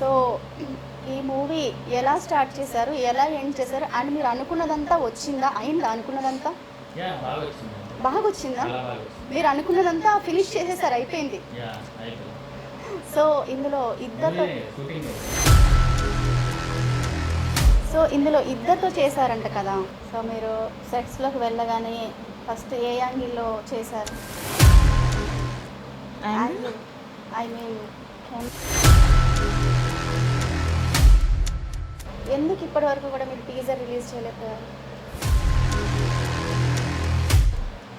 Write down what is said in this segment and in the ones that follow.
So ఈ movie ఎలా start చేశారు, ఎలా ఎండ్ చేశారు, అండ్ మీరు అనుకున్నదంతా వచ్చిందా, అయిందా అనుకున్నదంతా? బాగా వచ్చిందా? మీరు అనుకున్నదంతా ఫినిష్ చేసేసారు, అయిపోయింది. సో ఇందులో ఇద్దరితో చేశారంట కదా. సో మీరు సెట్స్లోకి వెళ్ళగానే ఫస్ట్ ఏ యాంగిల్లో చేశారు? ఐ మీన్ ఎందుకు ఇప్పటి వరకు కూడా మీరు టీజర్ రిలీజ్ చేయలేకపోయారు?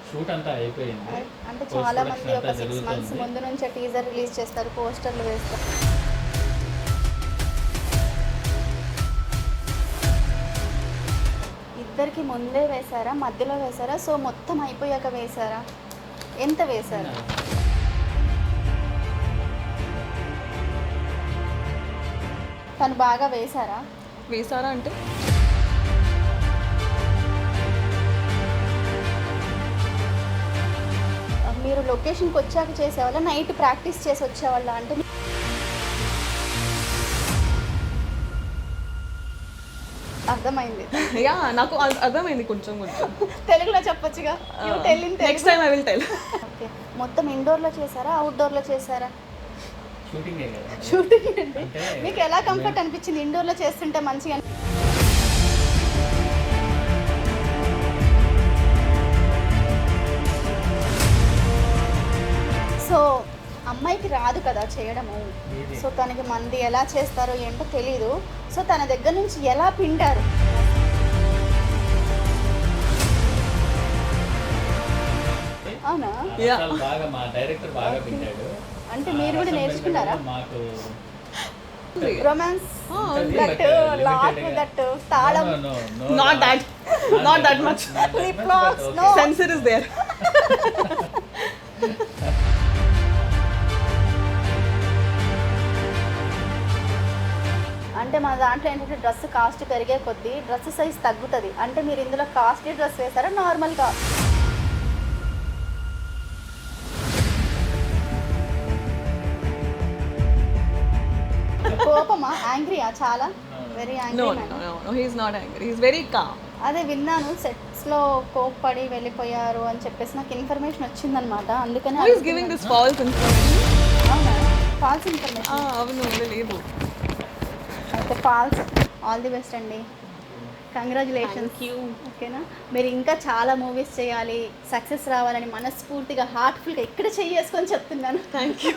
షూట్ అంతా అయిపోయింది. అంటే చాలా మంది ఒక 6 months ముందు నుంచే టీజర్ రిలీజ్ చేస్తారు, పోస్టర్లు వేస్తారు. ఇద్దరికి ముందే వేశారా, మధ్యలో వేశారా, సో మొత్తం అయిపోయాక వేశారా? ఎంత వేశారు? తను బాగా వేశారా అంటే మీరు లొకేషన్కి వచ్చాక చేసేవాళ్ళ, నైట్ ప్రాక్టీస్ చేసి వచ్చేవాళ్ళ? అంటే అర్థమైంది. యా, నాకు అర్థమైంది కొంచెం కొంచెం. తెలుగులో చెప్పొచ్చుగా. Next time I will tell. Okay, మొత్తం ఇండోర్లో చేశారా, అవుట్డోర్లో చేశారా? షూటింగ్ అండి. మీకు ఎలా కంఫర్ట్ అనిపించింది ఇండోర్లో చేస్తుంటే? మంచిగా సో అమ్మాయికి రాదు కదా చేయడము. సో తనకి మంది ఎలా చేస్తారో ఏంటో తెలీదు. సో తన దగ్గర నుంచి ఎలా పిండారు? అవునా? బాగా మా డైరెక్టర్ బాగా పిండాడు. అంటే మీరు కూడా నేర్చుకున్నారా? మాకు రొమాన్స్ దట్ లాట్ దట్ తాళం not that much. Lip locks, no. Censor is there. అంటే మన దాంట్లో ఏంటంటే డ్రెస్ కాస్ట్ పెరిగే కొద్దీ డ్రెస్ సైజ్ తగ్గుతుంది. అంటే మీరు ఇందులో కాస్ట్లీ డ్రెస్ వేసారా, నార్మల్గా? కోపమా, యాంగ్రీయా? చాలా very angry. No, he is not angry. He is very calm. అదే విన్నాను, సెట్స్లో కోప్పడి వెళ్ళిపోయారు అని చెప్పేసి నాకు ఇన్ఫర్మేషన్ వచ్చిందనమాట. అందుకని Who is giving this false information? అవునా? False information. అవును, లేదు. అయితే ఫాల్స్. ఆల్ ది బెస్ట్ అండి, కంగ్రాచులేషన్స్. ఓకేనా? మీరు ఇంకా చాలా మూవీస్ చేయాలి, సక్సెస్ రావాలని మనస్ఫూర్తిగా హార్ట్ఫుల్గా ఇక్కడ చేసుకొని చెప్తున్నాను. Thank you.